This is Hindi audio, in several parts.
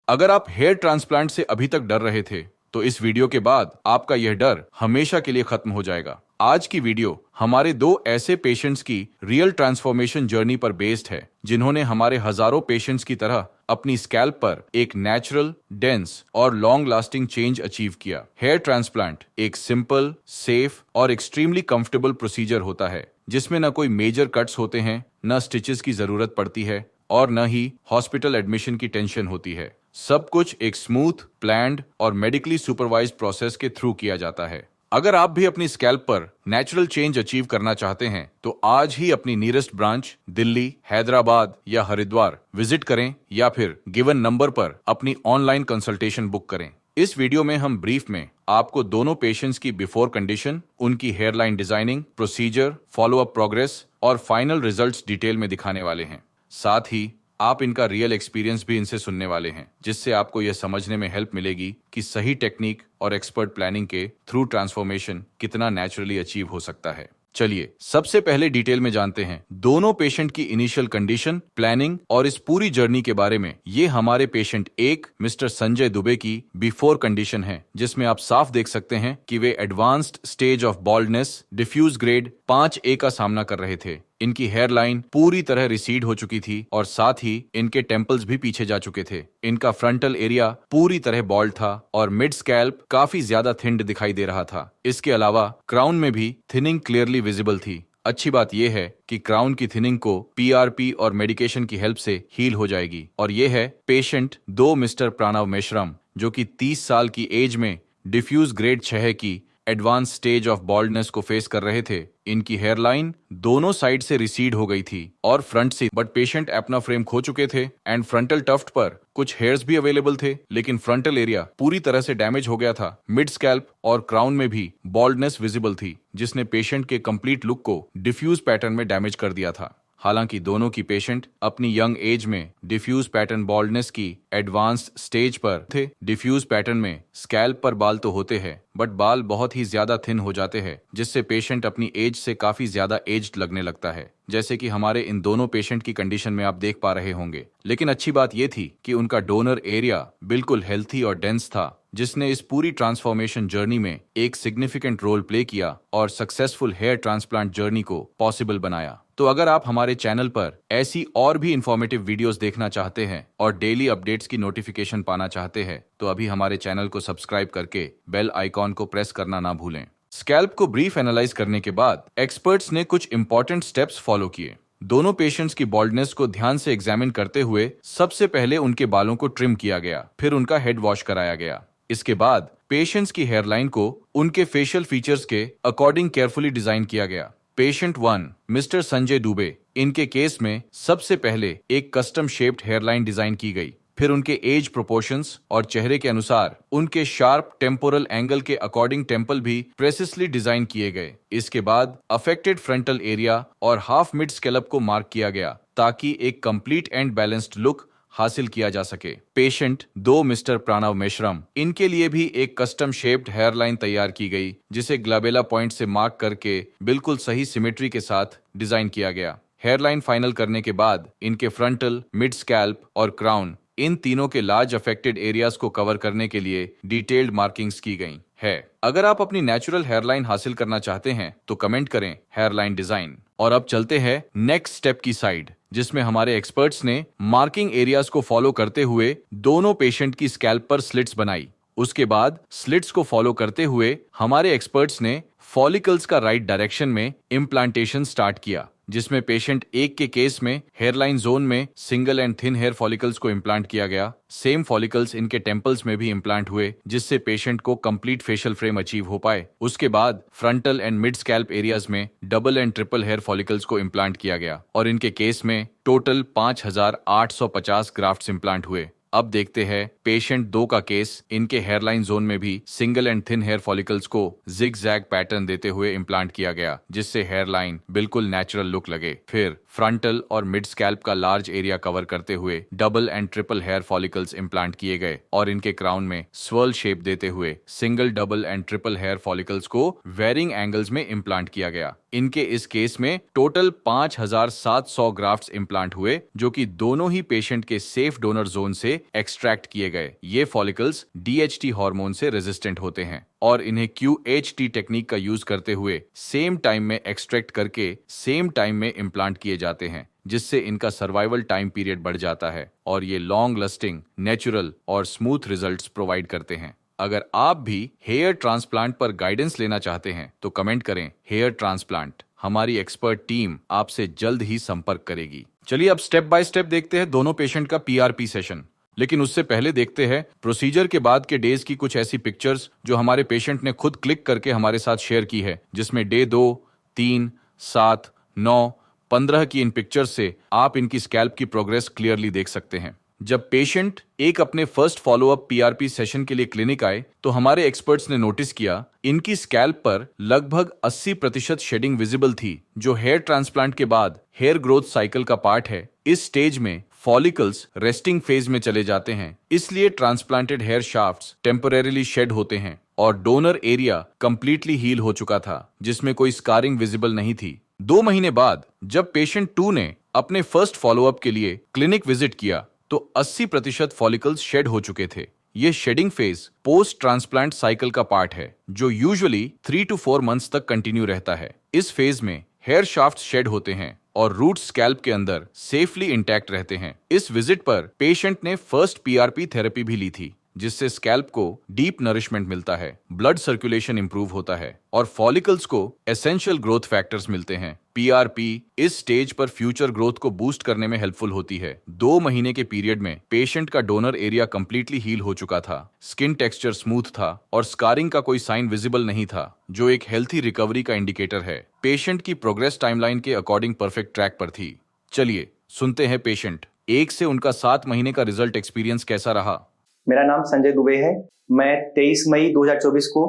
अगर आप हेयर ट्रांसप्लांट से अभी तक डर रहे थे, तो इस वीडियो के बाद आपका यह डर हमेशा के लिए खत्म हो जाएगा। आज की वीडियो हमारे दो ऐसे पेशेंट्स की रियल ट्रांसफॉर्मेशन जर्नी पर बेस्ड है, जिन्होंने हमारे हजारों पेशेंट्स की तरह अपनी स्कैल्प पर एक नेचुरल, डेंस और लॉन्ग लास्टिंग चेंज अचीव किया। हेयर ट्रांसप्लांट एक सिंपल, सेफ और एक्सट्रीमली कंफर्टेबल प्रोसीजर होता है, जिसमें न कोई मेजर कट्स होते हैं, न स्टिचेस की जरूरत पड़ती है और न ही हॉस्पिटल एडमिशन की टेंशन होती है। सब कुछ एक स्मूथ, प्लान्ड और मेडिकली सुपरवाइज्ड प्रोसेस के थ्रू किया जाता है। अगर आप भी अपनी स्कैल्प पर नेचुरल चेंज अचीव करना चाहते हैं, तो आज ही अपनी नियरेस्ट ब्रांच दिल्ली, हैदराबाद या हरिद्वार विजिट करें या फिर गिवन नंबर पर अपनी ऑनलाइन कंसल्टेशन बुक करें। इस वीडियो में हम ब्रीफ में आपको दोनों पेशेंट्स की बिफोर कंडीशन, उनकी hairline designing, procedure, follow up progress और फाइनल रिजल्ट्स डिटेल में दिखाने वाले हैं। साथ ही आप इनका रियल एक्सपीरियंस भी इनसे सुनने वाले हैं, जिससे आपको यह समझने में हेल्प मिलेगी कि सही टेक्निक और एक्सपर्ट प्लानिंग के थ्रू ट्रांसफॉर्मेशन कितना नेचुरली अचीव हो सकता है। चलिए सबसे पहले डिटेल में जानते हैं दोनों पेशेंट की इनिशियल कंडीशन, प्लानिंग और इस पूरी जर्नी के बारे में। ये हमारे पेशेंट एक मिस्टर संजय दुबे की बिफोर कंडीशन है, जिसमें आप साफ देख सकते हैं कि वे advanced stage of baldness, diffuse grade 5A का सामना कर रहे थे। इनकी हेयरलाइन पूरी तरह रिसीड हो चुकी थी और साथ ही इनके टेम्पल्स भी पीछे जा चुके थे। इनका फ्रंटल एरिया पूरी तरह बॉल्ड था और मिड स्कैल्प काफी ज्यादा थिन्ड दिखाई दे रहा था। इसके अलावा क्राउन में भी थिनिंग क्लियरली विजिबल थी। अच्छी बात यह है कि क्राउन की थिनिंग को PRP और मेडिकेशन की हेल्प से हील हो जाएगी। और ये है पेशेंट 2 मिस्टर प्रणव मेश्राम, जो कि 30 साल की एज में डिफ्यूज ग्रेड 6 की एडवांस स्टेज ऑफ बॉल्डनेस को फेस कर रहे थे। इनकी हेयरलाइन दोनों साइड से रिसीड हो गई थी और फ्रंट से, बट पेशेंट अपना फ्रेम खो चुके थे एंड फ्रंटल टफ्ट पर कुछ हेयर्स भी अवेलेबल थे, लेकिन फ्रंटल एरिया पूरी तरह से डैमेज हो गया था। मिड स्कैल्प और क्राउन में भी बॉल्डनेस विजिबल थी, जिसने पेशेंट के कंप्लीट लुक को डिफ्यूज पैटर्न में डैमेज कर दिया था। हालांकि दोनों की पेशेंट अपनी यंग एज में डिफ्यूज पैटर्न बॉल्डनेस की एडवांस्ड स्टेज पर थे। डिफ्यूज पैटर्न में स्कैल्प पर बाल तो होते हैं, बट बाल बहुत ही ज्यादा थिन हो जाते हैं, जिससे पेशेंट अपनी एज से काफी ज्यादा एज्ड लगने लगता है, जैसे कि हमारे इन दोनों पेशेंट की कंडीशन में आप देख पा रहे होंगे। लेकिन अच्छी बात यह थी कि उनका डोनर एरिया बिल्कुल हेल्थी और डेंस था, जिसने इस पूरी ट्रांसफॉर्मेशन जर्नी में एक सिग्निफिकेंट रोल प्ले किया और सक्सेसफुल हेयर ट्रांसप्लांट जर्नी को पॉसिबल बनाया। तो अगर आप हमारे चैनल पर ऐसी और भी इंफॉर्मेटिव वीडियोस देखना चाहते हैं और डेली अपडेट्स की नोटिफिकेशन पाना चाहते हैं, तो अभी हमारे चैनल को सब्सक्राइब करके बेल आइकॉन को प्रेस करना ना भूलें। स्कैल्प को ब्रीफ एनालाइज करने के बाद एक्सपर्ट्स ने कुछ इंपॉर्टेंट स्टेप्स फॉलो किए। दोनों पेशेंट्स की बॉल्डनेस को ध्यान से एग्जामिन करते हुए सबसे पहले उनके बालों को ट्रिम किया गया, फिर उनका हेड वॉश कराया गया। इसके बाद पेशेंट्स की हेयरलाइन को उनके फेशियल फीचर्स के अकॉर्डिंग केयरफुली डिजाइन किया गया। पेशेंट 1 मिस्टर संजय दुबे, इनके केस में सबसे पहले एक कस्टम शेप्ड हेयरलाइन डिजाइन की गई, फिर उनके एज प्रोपोर्शंस और चेहरे के अनुसार उनके शार्प टेम्पोरल एंगल के अकॉर्डिंग टेम्पल भी प्रेसिसली डिजाइन किए गए। इसके बाद अफेक्टेड फ्रंटल एरिया और हाफ मिड स्कैल्प को मार्क किया गया, ताकि एक कंप्लीट एंड बैलेंस्ड लुक हासिल किया जा सके। पेशेंट 2 मिस्टर प्रणव मेश्राम, इनके लिए भी एक कस्टम शेप्ड हेयरलाइन तैयार की गई, जिसे ग्लबेला पॉइंट से मार्क करके बिल्कुल सही सिमेट्री के साथ डिजाइन किया गया। हेयरलाइन फाइनल करने के बाद इनके फ्रंटल, मिड स्कैल्प और क्राउन, इन तीनों के लार्ज अफेक्टेड एरियाज को कवर करने के लिए डिटेल्ड मार्किंग्स की गई है। अगर आप अपनी नेचुरल हेयरलाइन हासिल करना चाहते हैं, तो कमेंट करें हेयरलाइन डिजाइन। और अब चलते हैं नेक्स्ट स्टेप की साइड, जिसमें हमारे एक्सपर्ट्स ने मार्किंग एरियाज को फॉलो करते हुए दोनों पेशेंट की स्कैल्प पर स्लिट्स बनाई। उसके बाद स्लिट्स को फॉलो करते हुए हमारे एक्सपर्ट्स ने फॉलिकल्स का राइट डायरेक्शन में इम्प्लांटेशन स्टार्ट किया, जिसमें पेशेंट 1 के केस में हेयरलाइन जोन में single and thin hair follicles को इम्प्लांट किया गया। सेम फॉलिकल्स इनके टेम्पल्स में भी इम्प्लांट हुए, जिससे पेशेंट को कंप्लीट फेशियल फ्रेम अचीव हो पाए। उसके बाद frontal and mid scalp areas में double and triple hair follicles को इम्प्लांट किया गया और इनके केस में टोटल 5850 ग्राफ्ट्स इम्प्लांट हुए। अब देखते हैं पेशेंट 2 का केस। इनके हेयरलाइन जोन में भी single and thin hair follicles को जिग जैग पैटर्न देते हुए इम्प्लांट किया गया, जिससे हेयरलाइन बिल्कुल नेचुरल लुक लगे। फिर फ्रंटल और मिड स्कैल्प का लार्ज एरिया कवर करते हुए double and triple hair follicles implant किए गए और इनके क्राउन में स्वर्ल शेप देते हुए single, double and triple hair follicles को वेरिंग एंगल्स में इम्प्लांट किया गया। इनके इस केस में टोटल 5700 ग्राफ्ट्स इम्प्लांट हुए, जो कि दोनों ही पेशेंट के सेफ डोनर जोन से एक्सट्रैक्ट किए गए ये फॉलिकल्स DHT हार्मोन से रेजिस्टेंट होते हैं और इन्हें QHT टेक्निक का यूज करते हुए सेम टाइम में एक्सट्रैक्ट करके सेम टाइम में इम्प्लांट किए जाते हैं, जिससे इनका सर्वाइवल टाइम पीरियड बढ़ जाता है और ये लॉन्ग लास्टिंग, नेचुरल और स्मूथ रिजल्ट्स प्रोवाइड करते हैं। अगर आप भी हेयर ट्रांसप्लांट पर गाइडेंस लेना चाहते हैं तो कमेंट करें हेयर ट्रांसप्लांट। हमारी एक्सपर्ट टीम आपसे जल्द ही संपर्क करेगी। चलिए अब स्टेप बाय स्टेप देखते हैं दोनों पेशेंट का PRP सेशन। लेकिन उससे पहले देखते हैं प्रोसीजर के बाद के डेज की कुछ ऐसी पिक्चर्स जो हमारे पेशेंट ने खुद क्लिक करके हमारे साथ शेयर की है, जिसमें डे 2, 3, 7, 9, 15 की इन पिक्चर्स से आप इनकी स्कैल्प की प्रोग्रेस क्लियरली देख सकते हैं। जब पेशेंट एक अपने फर्स्ट फॉलोअप PRP सेशन के लिए क्लिनिक आए तो हमारे एक्सपर्ट्स ने नोटिस किया इनकी स्कैल्प पर लगभग 80% शेडिंग विजिबल थी, जो हेयर ट्रांसप्लांट के बाद हेयर ग्रोथ साइकिल का पार्ट है। इस स्टेज में फॉलिकल्स रेस्टिंग फेज में चले जाते हैं, इसलिए transplanted hair shafts temporarily shed होते हैं और डोनर एरिया कंप्लीटली हील हो चुका था, जिसमें कोई स्कारिंग विजिबल नहीं थी। 2 महीने बाद जब पेशेंट 2 ने अपने फर्स्ट फॉलोअप के लिए क्लिनिक विजिट किया तो 80% फॉलिकल्स शेड हो चुके थे। ये shedding phase post transplant cycle का पार्ट है, जो यूजुअली 3 to 4 मंथ्स तक कंटिन्यू रहता है। इस फेज में हेयर शाफ्ट शेड होते हैं और रूट स्कैल्प के अंदर सेफली इंटैक्ट रहते हैं। इस विजिट पर पेशेंट ने फर्स्ट PRP थेरेपी भी ली थी, जिससे स्कैल्प को डीप नरिशमेंट मिलता है, ब्लड सर्कुलेशन इंप्रूव होता है और फॉलिकल्स को एसेंशियल ग्रोथ फैक्टर्स मिलते हैं। PRP इस स्टेज पर फ्यूचर ग्रोथ को बूस्ट करने में हेल्पफुल होती है। 2 महीने के पीरियड में पेशेंट का डोनर एरिया कंप्लीटली हील हो चुका था, स्किन टेक्सचर स्मूथ था और स्कारिंग का कोई साइन विजिबल नहीं था, जो एक हेल्थी रिकवरी का इंडिकेटर है। पेशेंट की प्रोग्रेस टाइमलाइन के अकॉर्डिंग परफेक्ट ट्रैक पर थी। चलिए सुनते हैं पेशेंट 1 से उनका 7 महीने का रिजल्ट एक्सपीरियंस कैसा रहा। मेरा नाम संजय दुबे है। मैं 23 मई 2024 को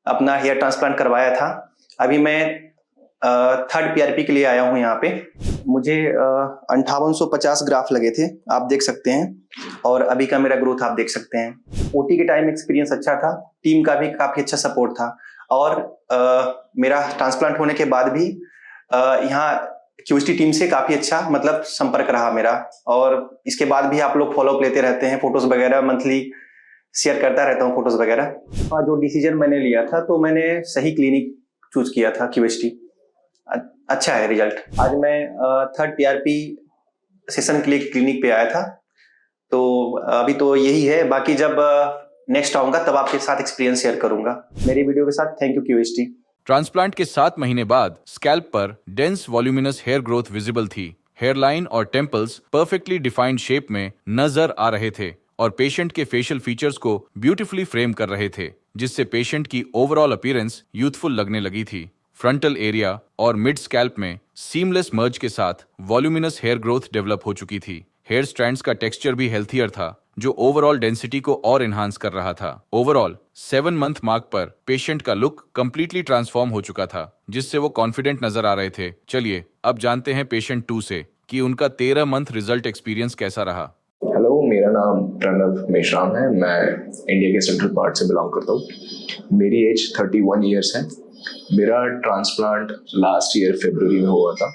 अपना हेयर ट्रांसप्लांट करवाया था। अभी मैं थर्ड PRP के लिए आया हूँ यहाँ पे। मुझे 5850 ग्राफ लगे थे, आप देख सकते हैं, और अभी का मेरा ग्रोथ आप देख सकते हैं। OT के टाइम एक्सपीरियंस अच्छा था, टीम का भी काफ़ी अच्छा सपोर्ट था और मेरा ट्रांसप्लांट होने के बाद भी यहाँ QHT टीम से काफ़ी अच्छा मतलब संपर्क रहा मेरा, और इसके बाद भी आप लोग फॉलोअप लेते रहते हैं, फोटोज़ वगैरह मंथली शेयर करता रहता हूँ फोटोज़ वगैरह। जो डिसीजन मैंने लिया था तो मैंने सही क्लिनिक चूज किया था, QHT। अच्छा है रिजल्ट। आज मैं थर्ड PRP सेशन के लिए क्लिनिक पे आया था, तो अभी तो यही है। बाकी जब नेक्स्ट आऊँगा तब आपके साथ एक्सपीरियंस शेयर करूँगा। मेरी वीडियो के साथ थैंक यू QHT। ट्रांसप्लांट के 7 महीने बाद स्कैल्प पर dense voluminous hair growth visible थी। हेयरलाइन और टेम्पल्स परफेक्टली डिफाइंड शेप में नजर आ रहे थे और पेशेंट के फेशियल फीचर्स को ब्यूटीफुली फ्रेम कर रहे थे, जिससे पेशेंट की ओवरऑल अपीयरेंस यूथफुल लगने लगी थी। फ्रंटल एरिया और मिड स्कैल्प में सीमलेस मर्ज के साथ वॉल्यूमिनस हेयर ग्रोथ डेवलप हो चुकी थी। हेयर स्ट्रैंड्स का टेक्सचर भी हेल्थियर था, जो ओवरऑल डेंसिटी को और एनहांस कर रहा था। ओवरऑल 7 मंथ मार्क पर पेशेंट का लुक कंप्लीटली ट्रांसफॉर्म हो चुका था, जिससे वो कॉन्फिडेंट नजर आ रहे थे। चलिए अब जानते हैं पेशेंट 2 से कि उनका 13 मंथ रिजल्ट एक्सपीरियंस कैसा रहा। हेलो, मेरा नाम प्रणव मेश्राम है। मैं इंडिया के सेंट्रल पार्ट से बिलोंग करता हूँ। मेरी एज 31 ईयर्स है। मेरा ट्रांसप्लांट लास्ट ईयर फरवरी में हुआ था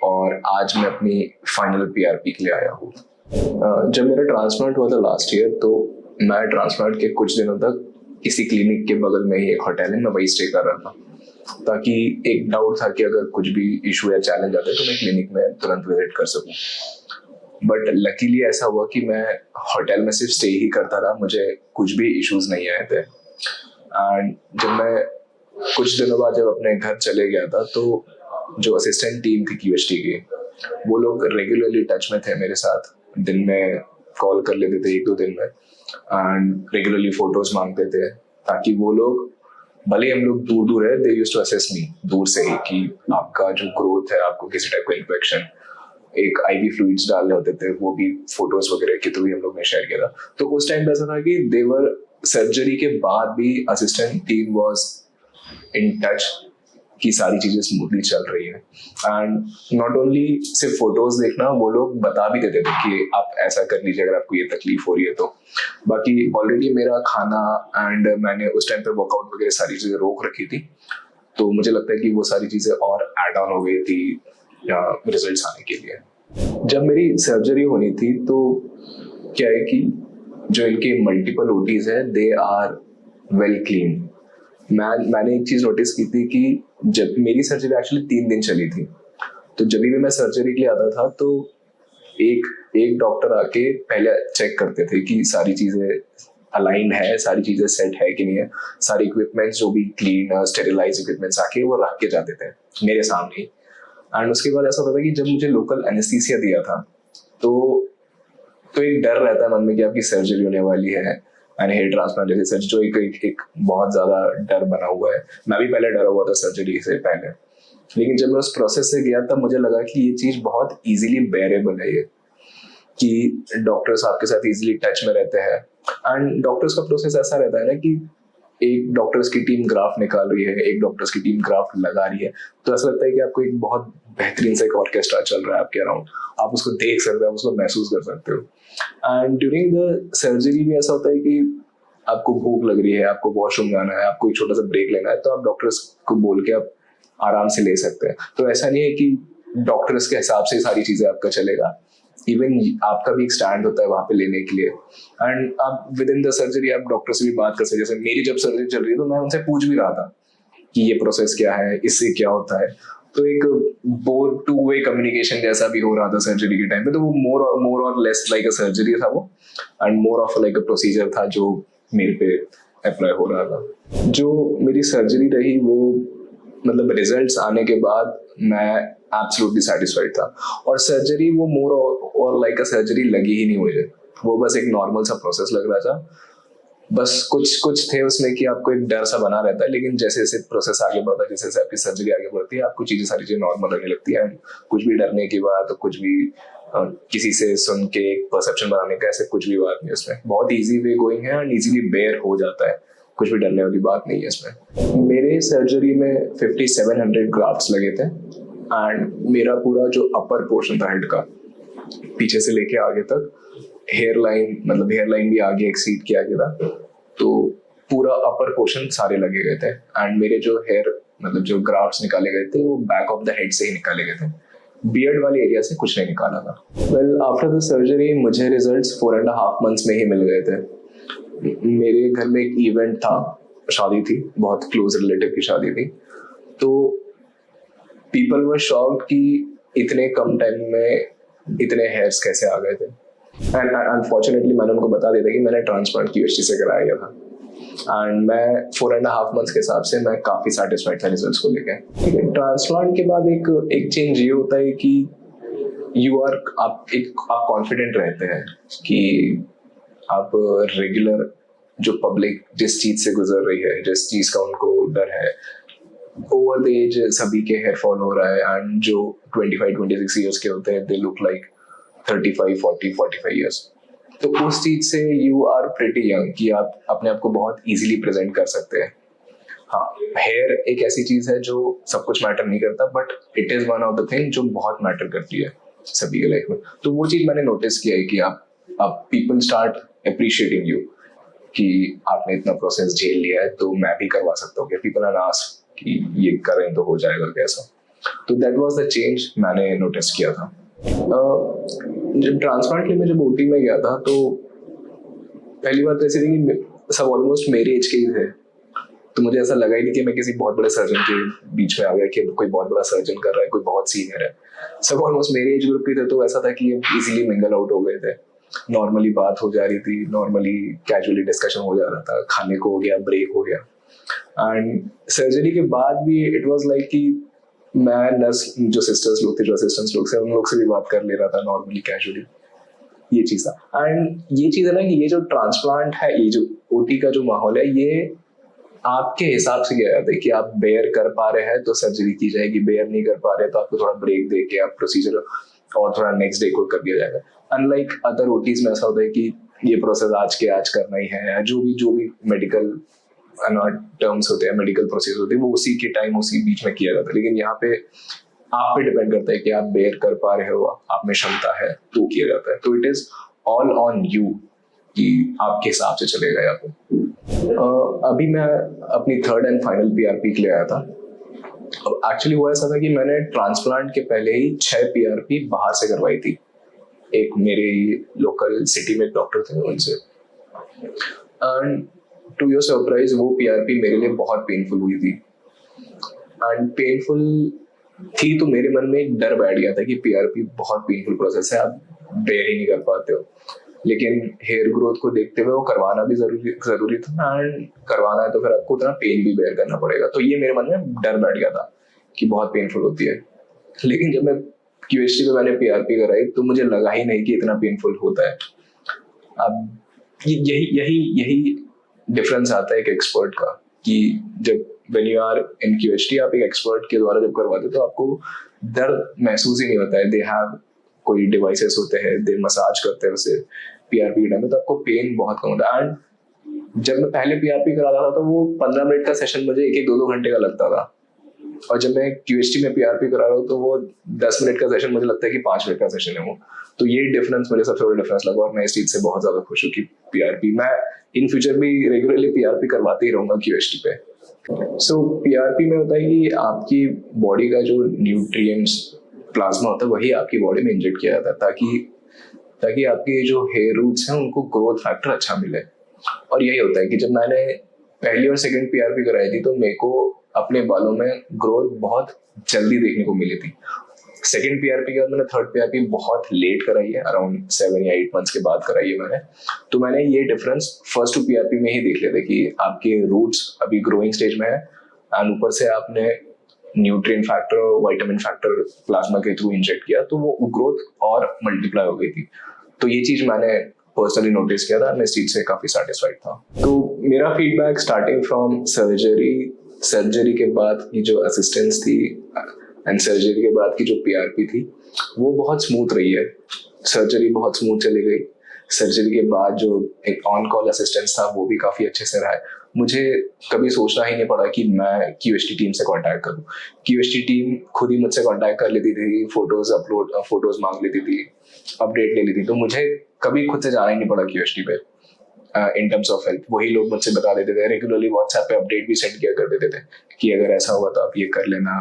और आज मैं अपनी फाइनल PRP के लिए आया हूँ। जब मेरा ट्रांसप्लांट हुआ था लास्ट ईयर, तो मैं ट्रांसप्लांट के कुछ दिनों तक इसी क्लिनिक के बगल में ही एक होटल है, मैं वहीं स्टे कर रहा था, ताकि एक डाउट था कि अगर कुछ भी इशू या चैलेंज आता है तो मैं क्लिनिक में तुरंत विजिट कर सकूं। बट लकीली ऐसा हुआ कि मैं होटल में सिर्फ स्टे ही करता रहा, मुझे कुछ भी इश्यूज नहीं आए थे। एंड जब मैं कुछ दिनों बाद जब अपने घर चले गया था, तो जो असिस्टेंट टीम थी QHT की, वो लोग रेगुलरली टच में थे मेरे साथ। दिन में कॉल कर लेते थे 1-2 दिन में, एंड रेगुलरली फोटोज मांगते थे, ताकि वो लोग, भले हम लोग दूर दूर है, दे यूज्ड टू असेस मी दूर से ही कि आपका जो ग्रोथ है, आपको किसी टाइप का इन्फेक्शन, एक IV फ्लूइड्स डालने होते थे, वो भी फोटोज वगैरह के थ्रू हम लोग ने शेयर किया था। तो उस टाइम पे ऐसा था कि देवर सर्जरी के बाद भी assistant team was in touch कि सारी चीजें स्मूथली चल रही है। एंड नॉट ओनली सिर्फ फोटोज देखना, वो लोग बता भी देते थे कि आप ऐसा कर लीजिए अगर आपको ये तकलीफ हो रही है तो। बाकी ऑलरेडी मेरा खाना एंड मैंने उस टाइम पे वर्कआउट वगैरह सारी चीजें रोक रखी थी, तो मुझे लगता है कि वो सारी चीजें और एड ऑन हो गई थी या रिजल्ट्स आने के लिए। जब मेरी सर्जरी होनी थी तो क्या है कि जो इनके मल्टीपल ओटीज है दे आर वेल क्लीन। मैंने एक चीज नोटिस की थी कि जब मेरी सर्जरी एक्चुअली 3 दिन चली थी, तो जब भी मैं सर्जरी के लिए आता था तो एक एक डॉक्टर आके पहले चेक करते थे कि सारी चीजें अलाइंड है, सारी चीजें सेट है कि नहीं है, सारी इक्विपमेंट्स जो भी क्लीन स्टेरिलाइज इक्विपमेंट्स आके वो रख के जाते थे मेरे सामने ही। एंड उसके बाद ऐसा होता था कि जब मुझे लोकल एनेस्थीसिया दिया था तो एक डर रहता है मन में कि आपकी सर्जरी होने वाली है, एंड हेयर ट्रांसप्लांट जैसे सर्जरी जो एक बहुत ज्यादा डर बना हुआ है। मैं भी पहले डरा हुआ था सर्जरी से पहले, लेकिन जब मैं उस प्रोसेस से गया तब मुझे लगा कि ये चीज बहुत इजीली बेरेबल है, ये कि डॉक्टर्स आपके साथ इजीली टच में रहते हैं। एंड डॉक्टर्स का प्रोसेस ऐसा रहता है ना कि एक डॉक्टर्स की टीम ग्राफ निकाल रही है, एक डॉक्टर्स की टीम ग्राफ लगा रही है, तो ऐसा लगता है कि आपको एक बहुत बेहतरीन सा एक ऑर्केस्ट्रा चल रहा है आपके अराउंड, आप उसको देख सकते हो, आप उसको महसूस कर सकते हो। एंड ड्यूरिंग द सर्जरी भी ऐसा होता है कि आपको भूख लग रही है, आपको वॉशरूम जाना है, आपको एक छोटा सा ब्रेक लेना है, तो आप डॉक्टर्स को बोल के आप आराम से ले सकते हैं। तो ऐसा नहीं है कि डॉक्टर्स के हिसाब से सारी चीजें आपका चलेगा, इवन आपका भी एक स्टैंड होता है वहां पे लेने के लिए। एंड आप विद इन द सर्जरी आप डॉक्टर से भी बात कर सकते हैं। जैसे मेरी जब सर्जरी चल रही है तो मैं उनसे पूछ भी रहा था कि ये प्रोसेस क्या है, इससे क्या होता है, तो एक बोथ टू वे कम्युनिकेशन जैसा भी हो रहा था सर्जरी के टाइम पे। तो वो मोर और लेस लाइक अ सर्जरी था वो, and more of like a procedure था जो मेरे पे अप्लाई हो रहा था। जो मेरी सर्जरी रही वो मतलब रिजल्ट्स आने के बाद मैं एब्सोल्युटली सेटिस्फाइड था। और सर्जरी वो मोर और लाइक अ सर्जरी लगी ही नहीं मुझे, वो बस एक नॉर्मल सा प्रोसेस लग रहा था। बस कुछ थे उसमें कि आपको एक डर सा बना रहता है, लेकिन जैसे जैसे प्रोसेस आगे बढ़ता है, जैसे जैसे आपकी सर्जरी आगे बढ़ती है, आपको सारी चीजें नॉर्मल लगने लगती है। कुछ भी डरने की बात, तो कुछ भी किसी से सुन के परसेप्शन बनाने का ऐसे कुछ भी बात नहीं उसमें। बहुत इजी वे गोइंग है एंड इजीली बेयर हो जाता है, कुछ भी डरने वाली बात नहीं है इसमें। मेरे सर्जरी में 5700 ग्राफ्ट्स लगे थे, एंड मेरा पूरा जो अपर पोर्शन था हेड का, पीछे से लेके आगे तक, हेयर लाइन भी आगे एक्सीड किया गया था, तो पूरा अपर पोर्शन सारे लगे गए थे। एंड मेरे जो जो ग्राफ्ट्स निकाले गए थे वो बैक ऑफ द हेड से ही निकाले गए थे, बियर्ड वाले एरिया से कुछ नहीं निकाला था। वेल आफ्टर द सर्जरी मुझे रिजल्ट्स 4.5 मंथ्स में ही मिल गए थे। मेरे घर में एक इवेंट था, शादी थी, बहुत क्लोज रिलेटिव की शादी थी, तो पीपल वर शॉक्ड कि इतने कम टाइम में इतने हेयर्स कैसे आ गए थे। एंड अनफॉर्चुनेटली मैंने उनको बता दिया था कि मैंने ट्रांसप्लांट QHT से कराया गया था। एंड मैं 4.5 मंथ्स के हिसाब से मैं काफ़ी सेटिस्फाइड था रिजल्ट्स को लेकर। ठीक है, ट्रांसप्लांट के बाद एक चेंज ये होता है कि आप कॉन्फिडेंट रहते हैं कि आप रेगुलर जो पब्लिक जिस चीज से गुजर रही है, जिस चीज का उनको डर है, ओवर द एज सभी के हेयर फॉल हो रहा है, एंड जो 25-26 ईयर्स के होते हैं दे लुक लाइक 35, 40, 45 ईयर्स। तो उस चीज से यू आर प्रिटी यंग कि आप अपने आप को बहुत इजीली प्रेजेंट कर सकते हैं। हाँ, हेयर एक ऐसी चीज है जो सब कुछ मैटर नहीं करता, but it is one of the thing जो बहुत मैटर करती है सभी के लाइफ में। तो वो चीज मैंने नोटिस किया है कि आप पीपल स्टार्ट अप्रिशिएटिंग यू कि आपने इतना प्रोसेस झेल लिया है तो मैं भी करवा सकता हूँ। पीपल आर आस्क कि ये करें तो हो जाएगा कैसा। तो दैट वाज द चेंज मैंने नोटिस किया था। जब ट्रांसप्लांट के लिए मैं जब OT में गया था तो पहली बात तो ऐसी थी कि सब ऑलमोस्ट मेरे एज के ही थे, तो मुझे ऐसा लगा ही नहीं कि मैं किसी बहुत बड़े सर्जन के बीच में आ गया कि कोई बहुत बड़ा सर्जन कर रहा है, कोई बहुत सीनियर है। सब ऑलमोस्ट मेरे एज ग्रुप के थे, तो ऐसा था कि इजीली मिंगल आउट हो गए थे, नॉर्मली बात हो जा रही थी, नॉर्मली कैजुअली डिस्कशन हो जा रहा था, खाने को हो गया, ब्रेक हो गया। एंड सर्जरी के बाद भी इट वाज लाइक कि मैं नर्स जो सिस्टर्स लोग थे, जो असिस्टेंट्स लोग थे, उन लोग से भी बात कर ले रहा था नॉर्मली कैजुअली। ये चीज़ था। एंड ये चीज़ है ना कि ये जो ट्रांसप्लांट है, ये जो OT का जो माहौल है, ये आपके हिसाब से किया जाता है कि आप बेयर कर पा रहे हैं तो सर्जरी की जाएगी, बेयर नहीं कर पा रहे तो आपको थोड़ा ब्रेक दे के आप प्रोसीजर और थोड़ा नेक्स्ट डे को कर दिया जाएगा। अनलाइक अदर OTs में ऐसा होता है कि ये प्रोसेस आज के आज करना ही है, जो भी मेडिकल टर्म्स होते हैं, मेडिकल प्रोसेस होते हैं, वो उसी के टाइम उसी बीच में किया जाता है। लेकिन यहाँ पे आप पे डिपेंड करता है कि आप बेयर कर पा रहे हो, आप में क्षमता है तो किया जाता है। तो it is all on you कि आपके हिसाब से चलेगा यहाँ पे। अभी मैं अपनी 3rd एंड फाइनल PRP के लिए आया था। अब एक्चुअली हुआ ऐसा था कि मैंने ट्रांसप्लांट के पहले ही 6 PRP बाहर से करवाई थी एक मेरे लोकल सिटी में डॉक्टर थे उनसे। एंड टू योर सरप्राइज वो पीआरपी मेरे लिए बहुत पेनफुल हुई थी। एंड पेनफुल थी तो मेरे मन में एक डर बैठ गया था कि पीआरपी बहुत पेनफुल प्रोसेस है, आप बेयर ही नहीं कर पाते हो। लेकिन हेयर ग्रोथ को देखते हुए वो करवाना भी जरूरी था, एंड करवाना है तो फिर आपको उतना पेन भी बेयर करना पड़ेगा। तो ये मेरे मन में डर बैठ गया था कि बहुत पेनफुल होती है। लेकिन जब मैं क्यूएसटी में मैंने पीआरपी कराई तो मुझे लगा ही नहीं कि इतना पेनफुल होता है। अब यही डिफरेंस आता है एक एक्सपर्ट का, कि जब when you are in QST आप एक एक्सपर्ट के द्वारा जब करवाते हो तो आपको दर्द महसूस ही नहीं होता है। दे हैव कोई डिवाइसेस होते हैं, दे मसाज करते हैं उसे पीआरपी के टाइम में, तो आपको पेन बहुत कम होता है। एंड जब मैं पहले पीआरपी कराता था तो वो 15 मिनट का सेशन मुझे 1-2 घंटे का लगता था, और जब मैं क्यूएसटी में पीआरपी करा रहा हूँ तो वो 10 मिनट का सेशन मुझे लगता है कि 5 मिनट का सेशन है वो। तो ये डिफरेंस मुझे सबसे बड़ा डिफरेंस लगा, और मैं इस चीज से बहुत ज्यादा खुश हूँ कि पीआरपी मैं इन फ्यूचर भी रेगुलरली पीआरपी करवाते ही रहूंगा क्यूएसटी पे। सो पीआरपी में होता है कि आपकी बॉडी का जो न्यूट्रिएंट्स प्लाज्मा होता है वही आपकी बॉडी में इंजेक्ट किया जाता है, ताकि आपके जो हेयर रूट्स हैं उनको ग्रोथ फैक्टर अच्छा मिले। और यही होता है कि जब मैंने पहली और सेकंड पीआरपी कराई थी तो मेरे को अपने बालों में ग्रोथ बहुत जल्दी देखने को मिली थी। सेकंड पीआरपी के बाद मैंने थर्ड पीआरपी बहुत लेट कराई है, अराउंड 7 या 8 मंथ्स के बाद कराई है मैंने। तो मैंने ये डिफरेंस फर्स्ट 2 पीआरपी में ही देख लिया था कि आपके रूट्स अभी ग्रोइंग स्टेज में है, एंड ऊपर से आपने न्यूट्रिएंट फैक्टर और विटामिन फैक्टर प्लाज्मा के थ्रू इंजेक्ट किया तो वो ग्रोथ और मल्टीप्लाई हो गई थी। तो ये चीज मैंने पर्सनली नोटिस किया था, मैं इस चीज से काफी सेटिस्फाइड था। तो मेरा फीडबैक स्टार्टिंग फ्रॉम सर्जरी के बाद की जो असिस्टेंस थी एंड सर्जरी के बाद की जो पीआरपी थी वो बहुत स्मूथ रही है। सर्जरी बहुत स्मूथ चली गई, सर्जरी के बाद जो एक ऑन कॉल असिस्टेंस था वो भी काफी अच्छे से रहा है। मुझे कभी सोचना ही नहीं पड़ा कि मैं क्यूएसटी टीम से कांटेक्ट करूं। क्यूएसटी टीम खुद ही मुझसे कांटेक्ट कर लेती थी, फोटोज मांग लेती थी, अपडेट ले लेती थी। तो मुझे कभी खुद से जाना ही नहीं पड़ा क्यूएसटी पे इन टर्म्स ऑफ हेल्प। वही लोग मुझसे बता देते थे, रेगुलरली व्हाट्सएप पे अपडेट भी सेंड किया कर देते थे कि अगर ऐसा हुआ तो आप ये कर लेना,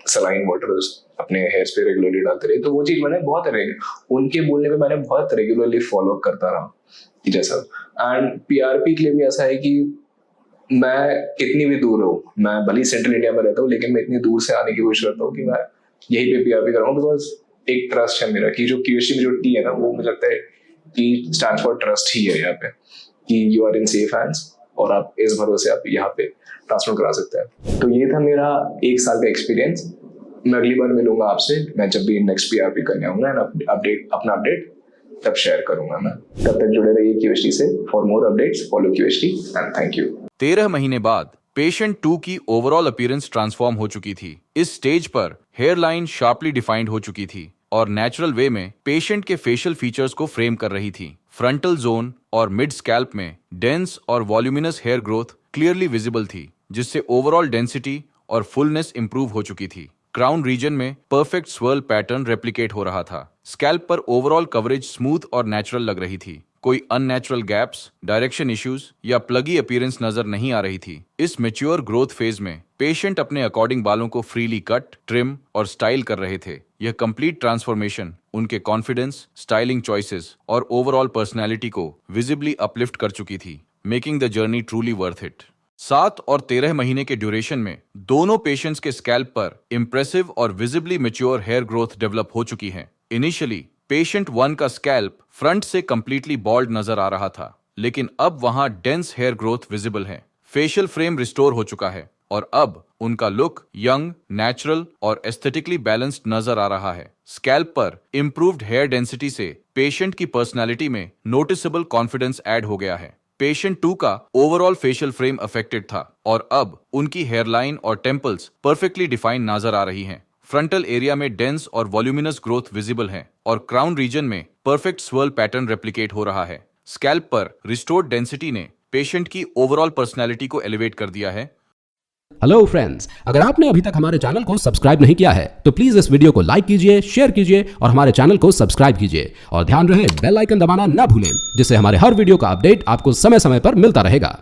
सलाइन वाटर अपने हेयर्स पे रेगुलरली डालते रहे। तो वो चीज मैंने उनके बोलने पे मैंने बहुत रेगुलरली फॉलो अप करता रहा कि जैसा। एंड पीआरपी के लिए भी ऐसा है कि मैं कितनी भी दूर हूँ, मैं भले सेंट्रल इंडिया में रहता हूँ लेकिन मैं इतनी दूर से आने की कोशिश करता हूँ कि मैं यही पे पीआरपी कराऊँ, बिकॉज एक ट्रस्ट है मेरा कि जो क्यूएसटी में जो टी है ना वो मुझे लगता है कि स्टैंड फॉर ट्रस्ट ही है यहाँ पे, कि you are in safe hands और आप इस भरोसे आप यहाँ पे ट्रांसफर करा सकते हैं। तो ये था मेरा 1 साल का एक्सपीरियंस। मैं अगली बार मिलूंगा आपसे, मैं जब भी नेक्स्ट पीआरपी करने आऊंगा अपना अपडेट तब शेयर करूंगा मैं। तब तक जुड़े रहिए क्यूएसटी से। For more updates follow क्यूएसटी and thank you. 13 महीने बाद पेशेंट 2 की ओवरऑल अपीयरेंस ट्रांसफॉर्म हो चुकी थी। इस स्टेज पर हेयर लाइन शार्पली डिफाइंड हो चुकी थी और नेचुरल वे में पेशेंट के फेशियल फीचर्स को फ्रेम कर रही थी। फ्रंटल जोन और मिड स्कैल्प में डेंस और voluminous hair growth clearly visible थी, जिससे ओवरऑल डेंसिटी और फुलनेस इंप्रूव हो चुकी थी। क्राउन रीजन में परफेक्ट स्वर्ल पैटर्न रेप्लिकेट हो रहा था। स्कैल्प पर ओवरऑल कवरेज स्मूथ और नेचुरल लग रही थी। कोई अननेचुरल गैप्स, डायरेक्शन इश्यूज या प्लगी अपीयरेंस नजर नहीं आ रही थी। इस मैच्योर ग्रोथ फेज में पेशेंट अपने अकॉर्डिंग बालों को फ्रीली कट, ट्रिम और स्टाइल कर रहे थे। यह कंप्लीट ट्रांसफॉर्मेशन उनके कॉन्फिडेंस, स्टाइलिंग चॉइसेस और ओवरऑल पर्सनैलिटी को विजिबली अपलिफ्ट कर चुकी थी, making the journey truly worth it. 7 और 13 महीने के ड्यूरेशन में दोनों पेशेंट्स के स्कैल्प पर इंप्रेसिव और visibly mature hair growth develop हो चुकी है। इनिशियली पेशेंट 1 का स्कैल्प फ्रंट से कंप्लीटली बॉल्ड नजर आ रहा था, लेकिन अब वहां डेंस हेयर ग्रोथ विजिबल है। फेशियल फ्रेम रिस्टोर हो चुका है और अब उनका लुक यंग, नेचुरल और एस्थेटिकली बैलेंस्ड नजर आ रहा है। स्कैल्प पर इंप्रूव्ड हेयर डेंसिटी से पेशेंट की पर्सनालिटी में नोटिसेबल कॉन्फिडेंस ऐड हो गया है। पेशेंट 2 का ओवरऑल फेशियल फ्रेम अफेक्टेड था और अब उनकी हेयरलाइन और टेम्पल्स परफेक्टली डिफाइंड नजर आ रही हैं। फ्रंटल एरिया में डेंस और वॉल्यूमिनस ग्रोथ विजिबल है और क्राउन रीजन में परफेक्ट स्वर्ल पैटर्न रेप्लिकेट हो रहा है। स्कैल्प पर रिस्टोर्ड डेंसिटी ने पेशेंट की ओवरऑल पर्सनैलिटी को एलिवेट कर दिया है। हेलो फ्रेंड्स, अगर आपने अभी तक हमारे चैनल को सब्सक्राइब नहीं किया है तो प्लीज इस वीडियो को लाइक कीजिए, शेयर कीजिए और हमारे चैनल को सब्सक्राइब कीजिए और ध्यान रहे बेल आइकन दबाना ना भूलें, जिससे हमारे हर वीडियो का अपडेट आपको समय समय पर मिलता रहेगा।